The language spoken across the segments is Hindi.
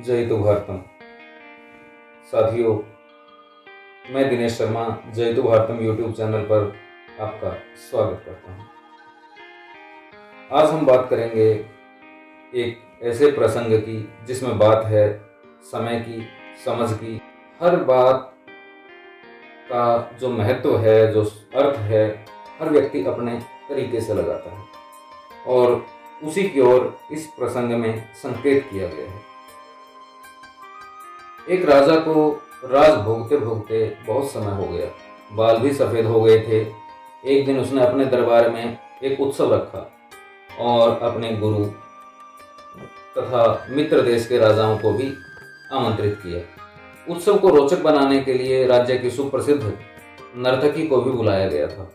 जय तो भारतम। साथियों, मैं दिनेश शर्मा जय तो भारतम यूट्यूब चैनल पर आपका स्वागत करता हूं। आज हम बात करेंगे एक ऐसे प्रसंग की जिसमें बात है समय की, समझ की। हर बात का जो महत्व है, जो अर्थ है, हर व्यक्ति अपने तरीके से लगाता है और उसी की ओर इस प्रसंग में संकेत किया गया है। एक राजा को राज भोगते भोगते बहुत समय हो गया, बाल भी सफ़ेद हो गए थे। एक दिन उसने अपने दरबार में एक उत्सव रखा और अपने गुरु तथा मित्र देश के राजाओं को भी आमंत्रित किया। उत्सव को रोचक बनाने के लिए राज्य की सुप्रसिद्ध नर्तकी को भी बुलाया गया था।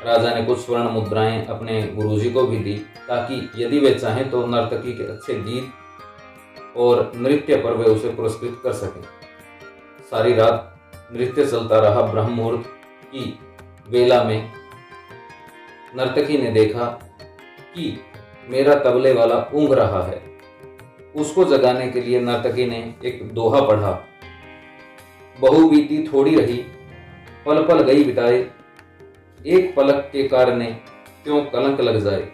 राजा ने कुछ स्वर्ण मुद्राएं अपने गुरुजी को भी दी ताकि यदि वे चाहें तो नर्तकी के अच्छे गीत और नृत्य पर वे उसे पुरस्कृत कर सकें। सारी रात नृत्य चलता रहा। ब्रह्म मुहूर्त की वेला में नर्तकी ने देखा कि मेरा तबले वाला ऊँघ रहा है। उसको जगाने के लिए नर्तकी ने एक दोहा पढ़ा, बहु बीती थोड़ी रही, पल पल गई बिताए, एक पलक के कारणे क्यों कलंक लग जाए।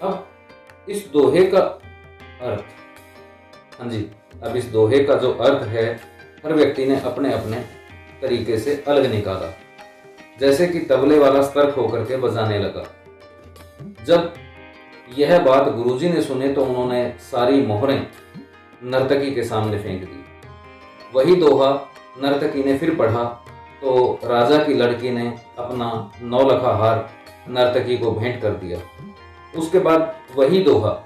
अब इस दोहे का इस दोहे का जो अर्थ है, हर व्यक्ति ने अपने अपने तरीके से अलग निकाला। जैसे कि तबले वाला सतर्क होकर के बजाने लगा। जब यह बात गुरुजी ने सुने तो उन्होंने सारी मोहरें नर्तकी के सामने फेंक दी। वही दोहा नर्तकी ने फिर पढ़ा तो राजा की लड़की ने अपना 9 लखा हार नर्तकी को भेंट कर दिया। उसके बाद वही दोहा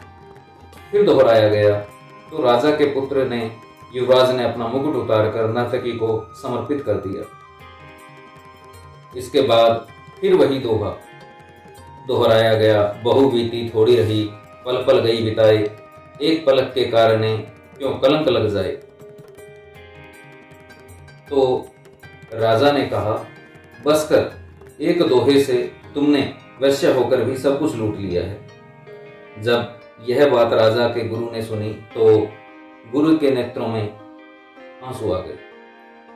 फिर दोहराया गया तो राजा के पुत्र ने, युवराज ने अपना मुकुट उतारकर नर्तकी को समर्पित कर दिया। इसके बाद फिर वही दोहा दोहराया गया, बहु बीती थोड़ी रही, पल पल गई बिताए, एक पलक के कारणे क्यों कलंक लग जाए। तो राजा ने कहा, बस कर, एक दोहे से तुमने वैश्य होकर भी सब कुछ लूट लिया है। जब यह बात राजा के गुरु ने सुनी तो गुरु के नेत्रों में आंसू आ गए।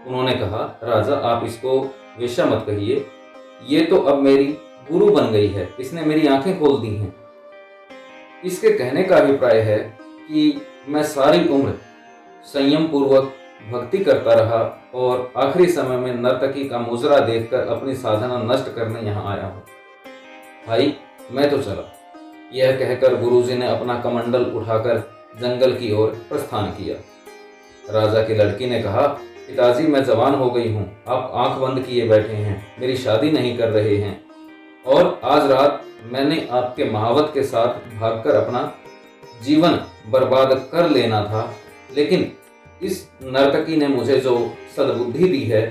उन्होंने कहा, राजा आप इसको वेश्या मत कहिए, ये तो अब मेरी गुरु बन गई है, इसने मेरी आंखें खोल दी हैं। इसके कहने का अभिप्राय है कि मैं सारी उम्र संयम पूर्वक भक्ति करता रहा और आखिरी समय में नर्तकी का मुजरा देखकर अपनी साधना नष्ट करने यहाँ आया हूँ। भाई मैं तो चला। यह कहकर गुरुजी ने अपना कमंडल उठाकर जंगल की ओर प्रस्थान किया। राजा की लड़की ने कहा, पिताजी मैं जवान हो गई हूँ, आप आंख बंद किए बैठे हैं, मेरी शादी नहीं कर रहे हैं और आज रात मैंने आपके महावत के साथ भागकर अपना जीवन बर्बाद कर लेना था, लेकिन इस नर्तकी ने मुझे जो सद्बुद्धि दी है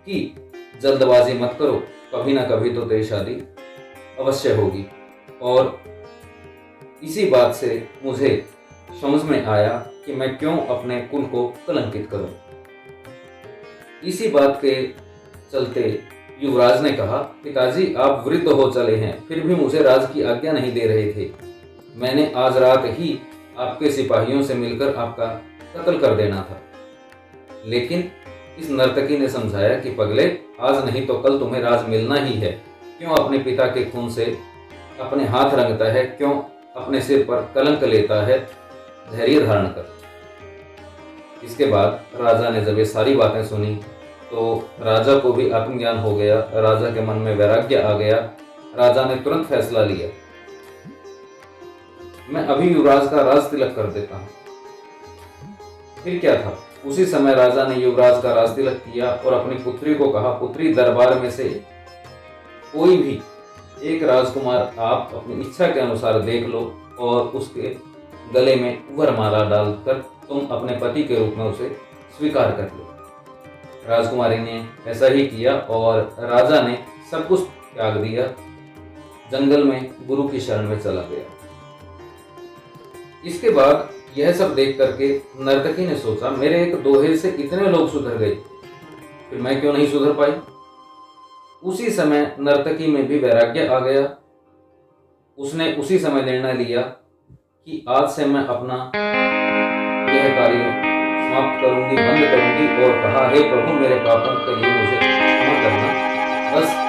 कि जल्दबाजी मत करो, कभी ना कभी तो तेरी शादी अवश्य होगी। और इसी बात से मुझे समझ में आया कि मैं क्यों अपने कुल को कलंकित करूं। इसी बात के चलते युवराज ने कहा, पिताजी आप वृद्ध हो चले हैं, फिर भी मुझे राज की आज्ञा नहीं दे रहे थे। मैंने आज रात ही आपके सिपाहियों से मिलकर आपका कत्ल कर देना था, लेकिन इस नर्तकी ने समझाया कि पगले, आज नहीं तो कल तुम्हें राज मिलना ही है। क्यों अपने पिता के खून से अपने हाथ रंगता है, क्यों अपने सिर पर कलंक लेता है, धैर्य धारण कर। इसके बाद राजा ने जब ये सारी बातें सुनी तो राजा को भी आत्मज्ञान हो गया, राजा के मन में वैराग्य आ गया। राजा ने तुरंत फैसला लिया, मैं अभी युवराज का राज तिलक कर देता हूँ। फिर क्या था, उसी समय राजा ने युवराज का राज तिलक किया और अपनी पुत्री को कहा, पुत्री दरबार में से कोई भी एक राजकुमार आप अपनी इच्छा के अनुसार देख लो और उसके गले में वरमाला डालकर तुम अपने पति के रूप में उसे स्वीकार कर लो। राजकुमारी ने ऐसा ही किया और राजा ने सब कुछ त्याग दिया, जंगल में गुरु की शरण में चला गया। इसके बाद यह सब देख करके नर्तकी ने सोचा, मेरे एक दोहे से इतने लोग सुधर गए, फिर मैं क्यों नहीं सुधर पाई। उसी समय नर्तकी में भी वैराग्य आ गया। उसने उसी समय निर्णय लिया कि आज से मैं अपना सारे कार्य समाप्त करूंगी, बंद करूंगी और कहा, हे प्रभु, मेरे पापों के लिए मुझे क्षमा करना। बस